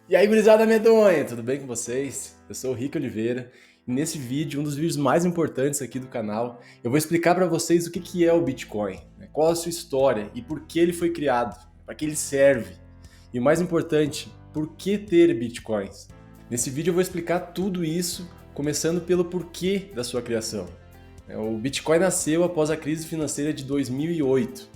E aí, gurizada medonha, tudo bem com vocês? Eu sou o Rick Oliveira e nesse vídeo, um dos vídeos mais importantes aqui do canal, eu vou explicar para vocês o que é o Bitcoin, né? Qual a sua história e por que ele foi criado, para que ele serve. E o mais importante, por que ter Bitcoins? Nesse vídeo eu vou explicar tudo isso, começando pelo porquê da sua criação. O Bitcoin nasceu após a crise financeira de 2008,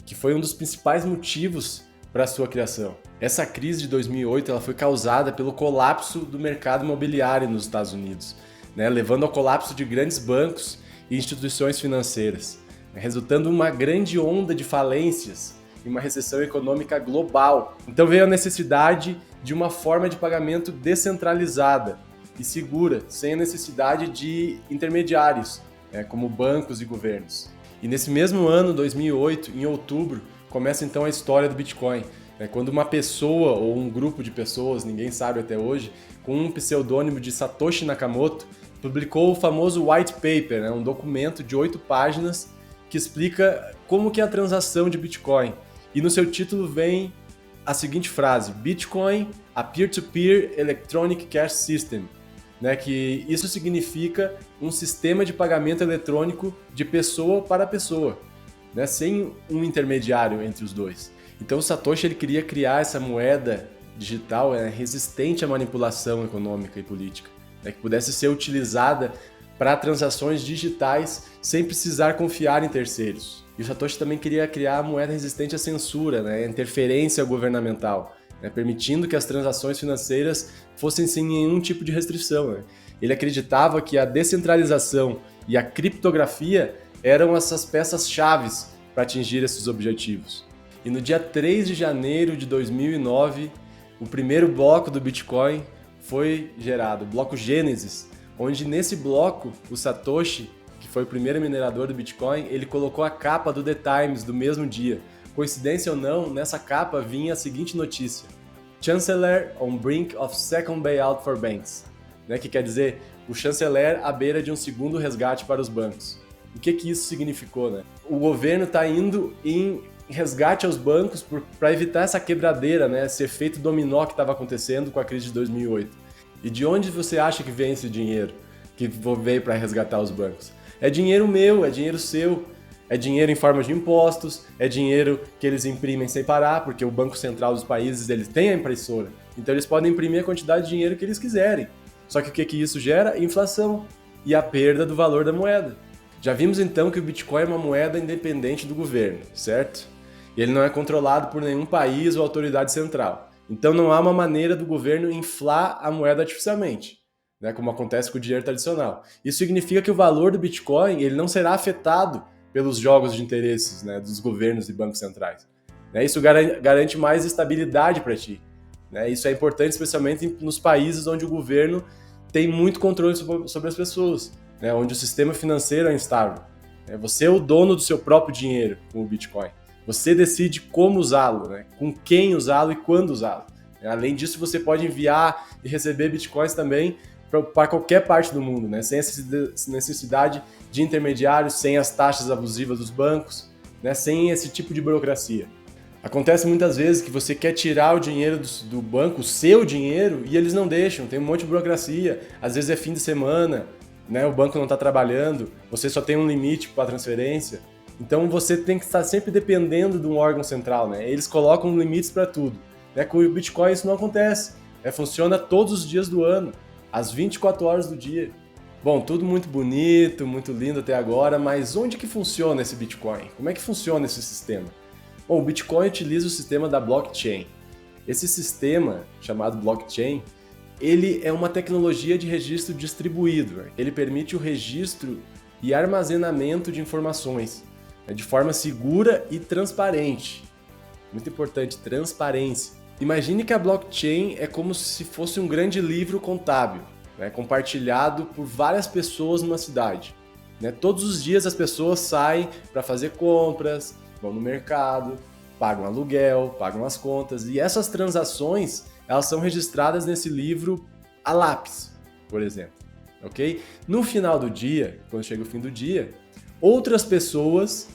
que foi um dos principais motivos para a sua criação. Essa crise de 2008 ela foi causada pelo colapso do mercado imobiliário nos Estados Unidos, né, levando ao colapso de grandes bancos e instituições financeiras, resultando em uma grande onda de falências e uma recessão econômica global. Então veio a necessidade de uma forma de pagamento descentralizada e segura, sem a necessidade de intermediários, como bancos e governos. E nesse mesmo ano, 2008, em outubro, começa então a história do Bitcoin, quando uma pessoa ou um grupo de pessoas, ninguém sabe até hoje, com um pseudônimo de Satoshi Nakamoto, publicou o famoso White Paper, um documento de 8 páginas que explica como que é a transação de Bitcoin. E no seu título vem a seguinte frase: Bitcoin, a peer-to-peer electronic cash system. Que isso significa um sistema de pagamento eletrônico de pessoa para pessoa, sem um intermediário entre os dois. Então o Satoshi ele queria criar essa moeda digital resistente à manipulação econômica e política, que pudesse ser utilizada para transações digitais sem precisar confiar em terceiros. E o Satoshi também queria criar a moeda resistente à censura, à interferência governamental, permitindo que as transações financeiras fossem sem nenhum tipo de restrição. Ele acreditava que a descentralização e a criptografia eram essas peças-chave para atingir esses objetivos. E no dia 3 de janeiro de 2009, o primeiro bloco do Bitcoin foi gerado, o bloco Gênesis, onde nesse bloco o Satoshi, que foi o primeiro minerador do Bitcoin, ele colocou a capa do The Times do mesmo dia. Coincidência ou não, nessa capa vinha a seguinte notícia: Chancellor on brink of second bailout for banks, que quer dizer o chanceler à beira de um segundo resgate para os bancos. O que isso significou? O governo está indo em resgate aos bancos para evitar essa quebradeira, esse efeito dominó que estava acontecendo com a crise de 2008. E de onde você acha que vem esse dinheiro que veio para resgatar os bancos? É dinheiro meu, é dinheiro seu, é dinheiro em forma de impostos, é dinheiro que eles imprimem sem parar, porque o Banco Central dos países eles têm a impressora, então eles podem imprimir a quantidade de dinheiro que eles quiserem. Só que o que isso gera? Inflação e a perda do valor da moeda. Já vimos então que o Bitcoin é uma moeda independente do governo, certo? E ele não é controlado por nenhum país ou autoridade central. Então não há uma maneira do governo inflar a moeda artificialmente, como acontece com o dinheiro tradicional. Isso significa que o valor do Bitcoin ele não será afetado pelos jogos de interesses dos governos e bancos centrais. Isso garante mais estabilidade para ti. Isso é importante especialmente nos países onde o governo tem muito controle sobre as pessoas, onde o sistema financeiro é instável. Você é o dono do seu próprio dinheiro com o Bitcoin. Você decide como usá-lo, com quem usá-lo e quando usá-lo. Além disso, você pode enviar e receber Bitcoins também para qualquer parte do mundo, sem essa necessidade de intermediários, sem as taxas abusivas dos bancos, sem esse tipo de burocracia. Acontece muitas vezes que você quer tirar o dinheiro do banco, o seu dinheiro, e eles não deixam, tem um monte de burocracia, às vezes é fim de semana, o banco não está trabalhando, você só tem um limite para a transferência, então você tem que estar sempre dependendo de um órgão central, eles colocam limites para tudo. Com o Bitcoin isso não acontece, funciona todos os dias do ano, às 24 horas do dia. Bom, tudo muito bonito, muito lindo até agora, mas onde que funciona esse Bitcoin? Como é que funciona esse sistema? Bom, o Bitcoin utiliza o sistema da blockchain. Esse sistema, chamado blockchain, ele é uma tecnologia de registro distribuído. Ele permite o registro e armazenamento de informações de forma segura e transparente. Muito importante, transparência. Imagine que a blockchain é como se fosse um grande livro contábil, compartilhado por várias pessoas numa cidade. Todos os dias as pessoas saem para fazer compras, vão no mercado, pagam aluguel, pagam as contas, e essas transações elas são registradas nesse livro a lápis, por exemplo. Ok? No final do dia, quando chega o fim do dia, outras pessoas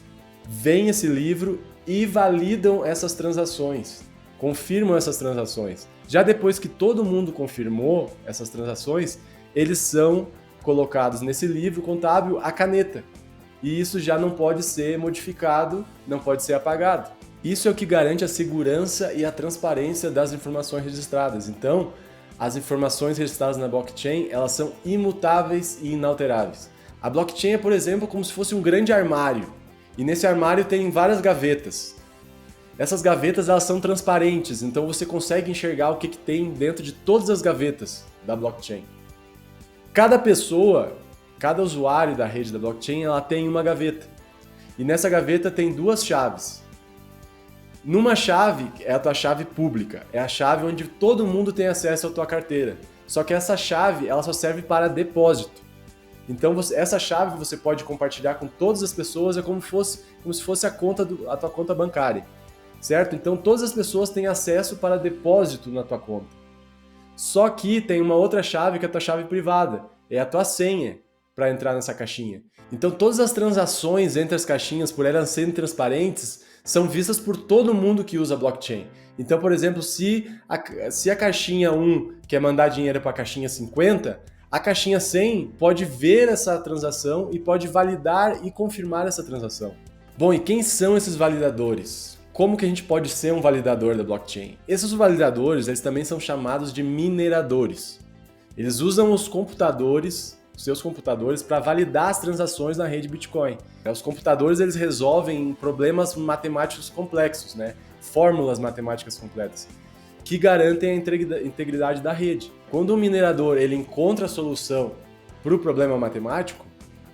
veem esse livro e validam essas transações confirmam essas transações. Já depois que todo mundo confirmou essas transações, eles são colocados nesse livro contábil a caneta. E isso já não pode ser modificado, não pode ser apagado. Isso é o que garante a segurança e a transparência das informações registradas. Então, as informações registradas na blockchain, elas são imutáveis e inalteráveis. A blockchain é, por exemplo, como se fosse um grande armário. E nesse armário tem várias gavetas. Essas gavetas, elas são transparentes, então você consegue enxergar o que tem dentro de todas as gavetas da blockchain. Cada pessoa, cada usuário da rede da blockchain, ela tem uma gaveta. E nessa gaveta tem duas chaves. Numa chave é a tua chave pública, é a chave onde todo mundo tem acesso à tua carteira. Só que essa chave, ela só serve para depósito. Então essa chave você pode compartilhar com todas as pessoas, é como se fosse a tua conta bancária, certo? Então todas as pessoas têm acesso para depósito na tua conta. Só que tem uma outra chave que é a tua chave privada, é a tua senha para entrar nessa caixinha. Então todas as transações entre as caixinhas, por elas serem transparentes, são vistas por todo mundo que usa blockchain. Então, por exemplo, se a caixinha 1 quer mandar dinheiro para a caixinha 50, a caixinha 100 pode ver essa transação e pode validar e confirmar essa transação. Bom, e quem são esses validadores? Como que a gente pode ser um validador da blockchain? Esses validadores, eles também são chamados de mineradores. Eles usam os seus computadores, para validar as transações na rede Bitcoin. Os computadores, eles resolvem problemas matemáticos complexos, né? Fórmulas matemáticas completas, que garantem a integridade da rede. Quando um minerador ele encontra a solução para o problema matemático,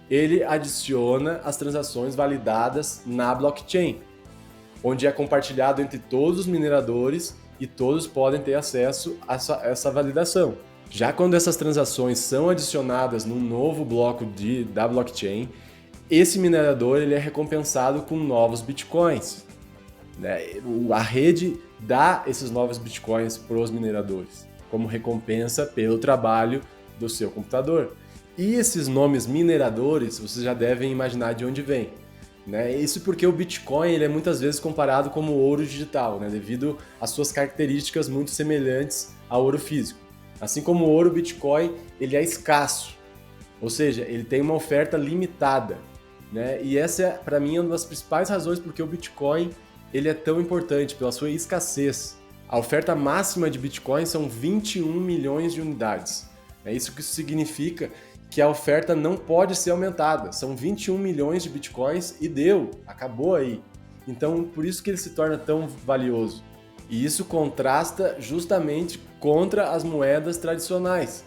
ele adiciona as transações validadas na blockchain, onde é compartilhado entre todos os mineradores e todos podem ter acesso a essa validação. Já quando essas transações são adicionadas num novo bloco da blockchain, esse minerador ele é recompensado com novos bitcoins. A rede dá esses novos bitcoins para os mineradores, como recompensa pelo trabalho do seu computador. E esses nomes mineradores, vocês já devem imaginar de onde vem. Isso porque o Bitcoin ele é muitas vezes comparado como ouro digital, devido às suas características muito semelhantes ao ouro físico. Assim como o ouro, o Bitcoin ele é escasso, ou seja, ele tem uma oferta limitada. E essa é, para mim, uma das principais razões porque o Bitcoin ele é tão importante, pela sua escassez. A oferta máxima de Bitcoin são 21 milhões de unidades. Isso que significa que a oferta não pode ser aumentada. São 21 milhões de Bitcoins e acabou aí. Então, por isso que ele se torna tão valioso. E isso contrasta justamente contra as moedas tradicionais,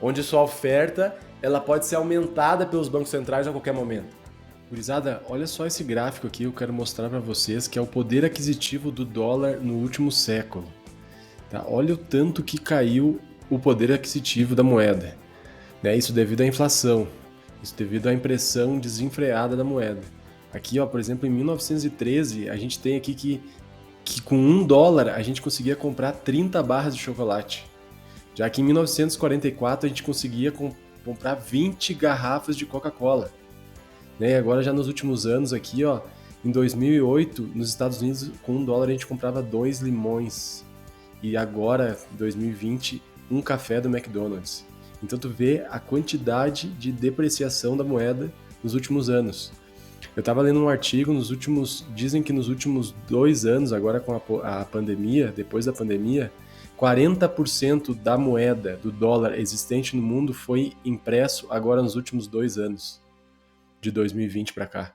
onde sua oferta ela pode ser aumentada pelos bancos centrais a qualquer momento. Gurizada, olha só esse gráfico aqui, eu quero mostrar para vocês que é o poder aquisitivo do dólar no último século. Tá? Olha o tanto que caiu o poder aquisitivo da moeda. Isso devido à inflação, isso devido à impressão desenfreada da moeda. Aqui, por exemplo, em 1913, a gente tem aqui que com $1 a gente conseguia comprar 30 barras de chocolate. Já que em 1944 a gente conseguia comprar 20 garrafas de Coca-Cola. E agora já nos últimos anos aqui, em 2008, nos Estados Unidos, com $1 a gente comprava 2 limões. E agora, em 2020, um café do McDonald's. Então tu vê a quantidade de depreciação da moeda nos últimos anos. Eu estava lendo um artigo, dizem que nos últimos 2 anos, agora com a pandemia, depois da pandemia, 40% da moeda, do dólar existente no mundo foi impresso agora nos últimos 2 anos, de 2020 para cá.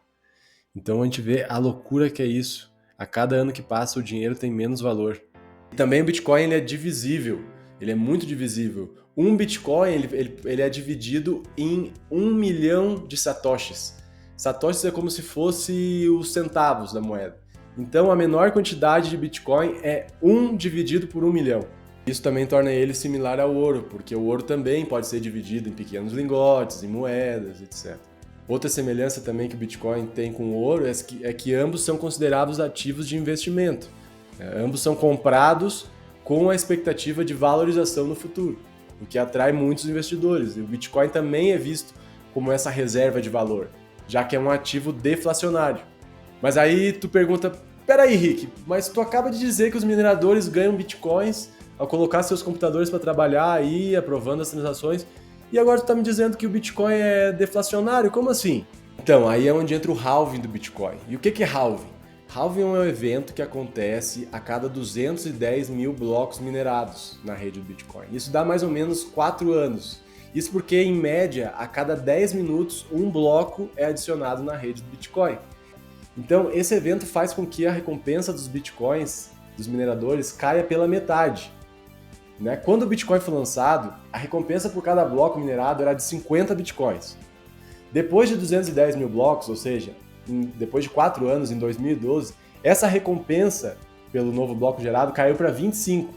Então a gente vê a loucura que é isso. A cada ano que passa o dinheiro tem menos valor. E também o Bitcoin ele é divisível, ele é muito divisível. Um Bitcoin ele é dividido em 1 milhão de satoshis. Satoshis é como se fosse os centavos da moeda. Então a menor quantidade de Bitcoin é 1 dividido por 1 milhão. Isso também torna ele similar ao ouro, porque o ouro também pode ser dividido em pequenos lingotes, em moedas, etc. Outra semelhança também que o Bitcoin tem com o ouro é que ambos são considerados ativos de investimento. Ambos são comprados com a expectativa de valorização no futuro, o que atrai muitos investidores. E o Bitcoin também é visto como essa reserva de valor, já que é um ativo deflacionário. Mas aí tu pergunta, Peraí, Rick, mas tu acaba de dizer que os mineradores ganham bitcoins ao colocar seus computadores para trabalhar aí, aprovando as transações, e agora tu tá me dizendo que o Bitcoin é deflacionário? Como assim? Então, aí é onde entra o halving do Bitcoin. E o que é halving? Halving é um evento que acontece a cada 210 mil blocos minerados na rede do Bitcoin. Isso dá mais ou menos 4 anos. Isso porque, em média, a cada 10 minutos, um bloco é adicionado na rede do Bitcoin. Então, esse evento faz com que a recompensa dos Bitcoins, dos mineradores, caia pela metade. Né? Quando o Bitcoin foi lançado, a recompensa por cada bloco minerado era de 50 Bitcoins. Depois de 210 mil blocos, ou seja, depois de 4 anos, em 2012, essa recompensa pelo novo bloco gerado caiu para 25.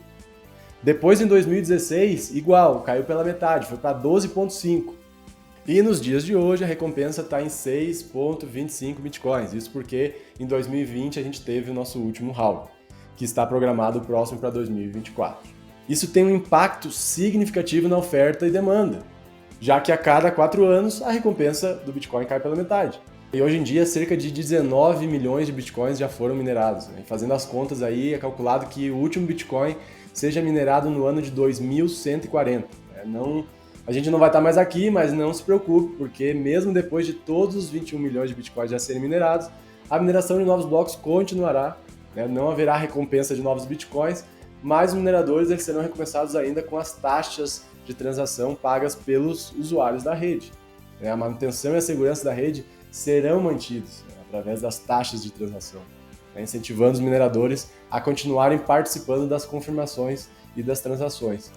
Depois, em 2016, igual, caiu pela metade, foi para 12,5. E nos dias de hoje, a recompensa está em 6,25 Bitcoins. Isso porque em 2020 a gente teve o nosso último halving, que está programado próximo para 2024. Isso tem um impacto significativo na oferta e demanda, já que a cada 4 anos a recompensa do Bitcoin cai pela metade. E hoje em dia, cerca de 19 milhões de Bitcoins já foram minerados. Né? Fazendo as contas aí, é calculado que o último Bitcoin seja minerado no ano de 2140. Né? A gente não vai estar mais aqui, mas não se preocupe, porque mesmo depois de todos os 21 milhões de Bitcoins já serem minerados, a mineração de novos blocos continuará. Né? Não haverá recompensa de novos Bitcoins, mas os mineradores eles serão recompensados ainda com as taxas de transação pagas pelos usuários da rede. A manutenção e a segurança da rede serão mantidos através das taxas de transação, incentivando os mineradores a continuarem participando das confirmações e das transações.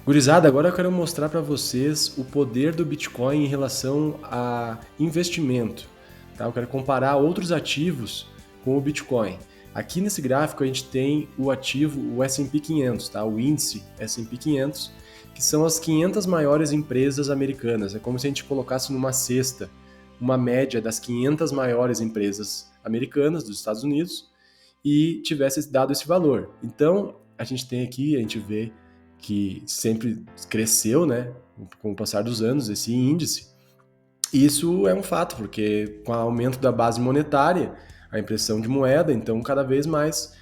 Gurizada, agora eu quero mostrar para vocês o poder do Bitcoin em relação a investimento. Tá? Eu quero comparar outros ativos com o Bitcoin. Aqui nesse gráfico a gente tem o ativo, o S&P 500, tá? O índice S&P 500, que são as 500 maiores empresas americanas. É como se a gente colocasse numa cesta uma média das 500 maiores empresas americanas dos Estados Unidos e tivesse dado esse valor. Então, a gente tem aqui, a gente vê que sempre cresceu, né, com o passar dos anos, esse índice. Isso é um fato, porque com o aumento da base monetária, a impressão de moeda, então cada vez mais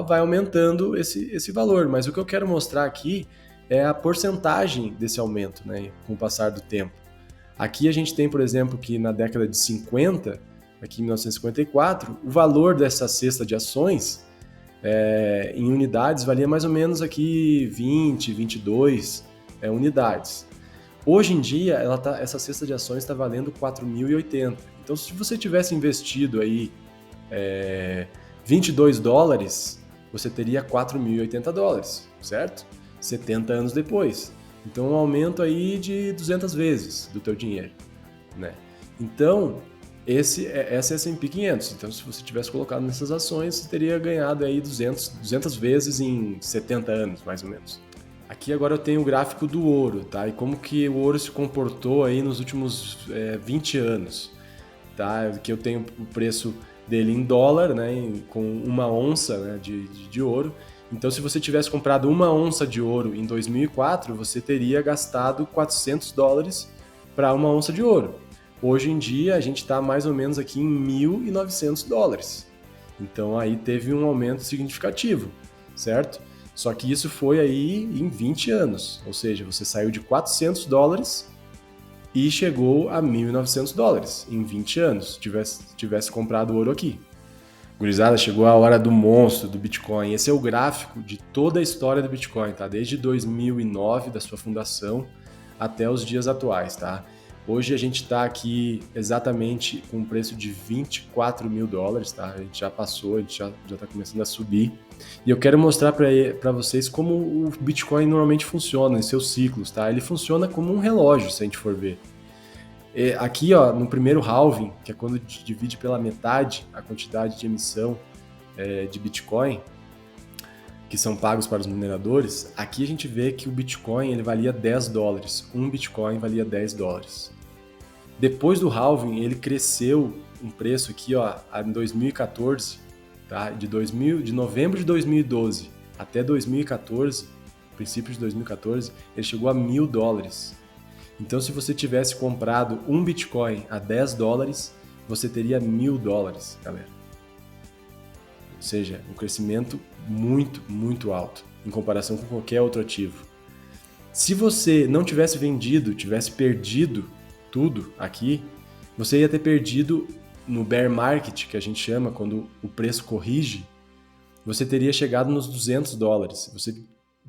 vai aumentando esse valor. Mas o que eu quero mostrar aqui é a porcentagem desse aumento, né, com o passar do tempo. Aqui a gente tem, por exemplo, que na década de 50, aqui em 1954, o valor dessa cesta de ações em unidades valia mais ou menos aqui 20, 22 unidades. Hoje em dia, essa cesta de ações está valendo 4.080. Então, se você tivesse investido aí $22, você teria 4.080 dólares, certo? 70 anos depois. Então, um aumento aí de 200 vezes do teu dinheiro, né? Então, essa é a S&P 500. Então, se você tivesse colocado nessas ações, você teria ganhado aí 200 vezes em 70 anos, mais ou menos. Aqui agora eu tenho o gráfico do ouro, tá? E como que o ouro se comportou aí nos últimos 20 anos, tá? Que eu tenho o preço dele em dólar, né? Com uma onça, né, de ouro. Então, se você tivesse comprado uma onça de ouro em 2004, você teria gastado $400 para uma onça de ouro. Hoje em dia, a gente está mais ou menos aqui em $1.900. Então, aí teve um aumento significativo, certo? Só que isso foi aí em 20 anos, ou seja, você saiu de $400 e chegou a $1.900 em 20 anos, tivesse comprado ouro aqui. Gurizada, chegou a hora do monstro do Bitcoin. Esse é o gráfico de toda a história do Bitcoin, tá? Desde 2009, da sua fundação, até os dias atuais, tá? Hoje a gente está aqui exatamente com um preço de $24 mil, tá? A gente já passou, a gente já está começando a subir. E eu quero mostrar para vocês como o Bitcoin normalmente funciona em seus ciclos, tá? Ele funciona como um relógio, se a gente for ver. Aqui, ó, no primeiro halving, que é quando divide pela metade a quantidade de emissão de Bitcoin, que são pagos para os mineradores, aqui a gente vê que o Bitcoin ele valia $10. Um Bitcoin valia $10. Depois do halving, ele cresceu um preço aqui, ó, em 2014, tá? De novembro de 2012 até 2014, princípio de 2014, ele chegou a $1.000. Então, se você tivesse comprado um Bitcoin a $10, você teria $1.000, galera. seja, um crescimento muito, muito alto em comparação com qualquer outro ativo. Se você não tivesse vendido, tivesse perdido tudo aqui, você ia ter perdido no bear market, que a gente chama, quando o preço corrige, você teria chegado nos $200.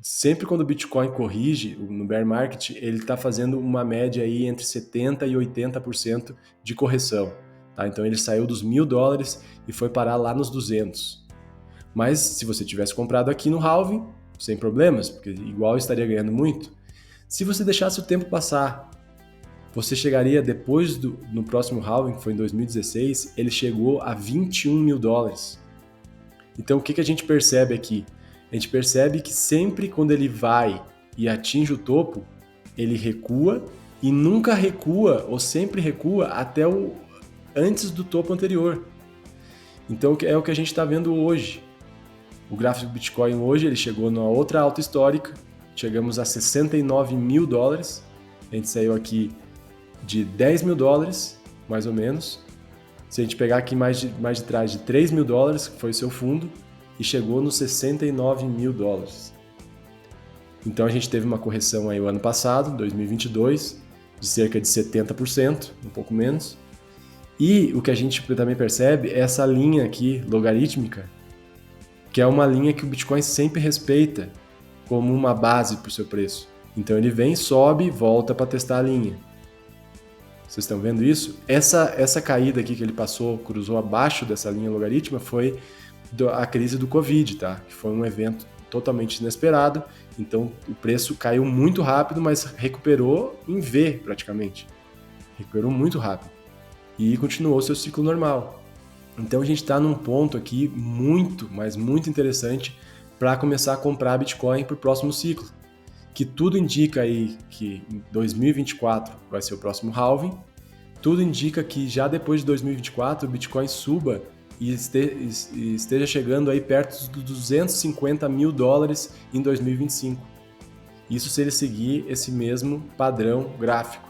Sempre quando o Bitcoin corrige no bear market, ele está fazendo uma média aí entre 70% e 80% de correção. Tá? Então ele saiu dos $1.000 e foi parar lá nos 200. Mas se você tivesse comprado aqui no halving, sem problemas, porque igual estaria ganhando muito. Se você deixasse o tempo passar, você chegaria depois no próximo halving, que foi em 2016, ele chegou a $21.000. Então o que a gente percebe aqui? A gente percebe que sempre quando ele vai e atinge o topo, ele recua e nunca recua, ou sempre recua, até antes do topo anterior. Então é o que a gente está vendo hoje. O gráfico do Bitcoin hoje ele chegou numa outra alta histórica, chegamos a $69.000, a gente saiu aqui de $10.000, mais ou menos. Se a gente pegar aqui mais de trás de $3.000, que foi o seu fundo, e chegou nos $69.000. Então a gente teve uma correção aí o ano passado, 2022, de cerca de 70%, um pouco menos. E o que a gente também percebe é essa linha aqui, logarítmica, que é uma linha que o Bitcoin sempre respeita como uma base para o seu preço. Então ele vem, sobe, volta para testar a linha. Vocês estão vendo isso? Essa caída aqui que ele passou, cruzou abaixo dessa linha logarítmica, foi a crise do Covid, tá? Que foi um evento totalmente inesperado. Então o preço caiu muito rápido, mas recuperou em V praticamente. Recuperou muito rápido. E continuou seu ciclo normal. Então a gente está num ponto aqui muito, mas muito interessante para começar a comprar Bitcoin para o próximo ciclo. Que tudo indica aí que em 2024 vai ser o próximo halving. Tudo indica que já depois de 2024 o Bitcoin suba e esteja chegando aí perto dos $250.000 em 2025. Isso se ele seguir esse mesmo padrão gráfico.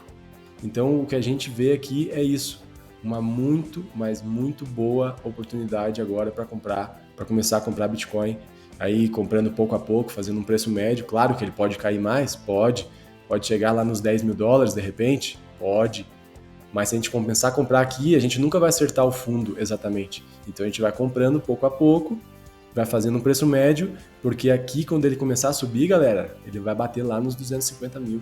Então o que a gente vê aqui é isso. Uma muito, mas muito boa oportunidade agora para começar a comprar Bitcoin, aí comprando pouco a pouco, fazendo um preço médio. Claro que ele pode cair mais, pode chegar lá nos $10.000 de repente, pode, mas se a gente começar a comprar aqui, a gente nunca vai acertar o fundo exatamente. Então a gente vai comprando pouco a pouco, vai fazendo um preço médio, porque aqui quando ele começar a subir, galera, ele vai bater lá nos 250 mil.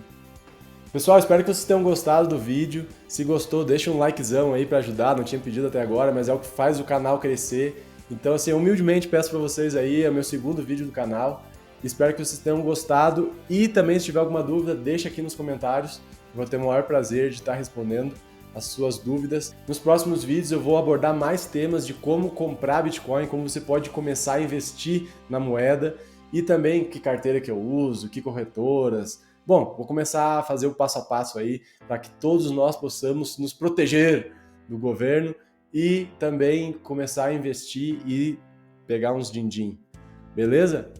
Pessoal, espero que vocês tenham gostado do vídeo. Se gostou, deixa um likezão aí para ajudar. Não tinha pedido até agora, mas é o que faz o canal crescer. Então, assim, humildemente peço para vocês aí, é o meu segundo vídeo do canal. Espero que vocês tenham gostado e também se tiver alguma dúvida, deixa aqui nos comentários. Eu vou ter o maior prazer de estar respondendo as suas dúvidas. Nos próximos vídeos eu vou abordar mais temas de como comprar Bitcoin, como você pode começar a investir na moeda e também que carteira que eu uso, que corretoras. Bom, vou começar a fazer o passo a passo aí para que todos nós possamos nos proteger do governo e também começar a investir e pegar uns din-din. Beleza?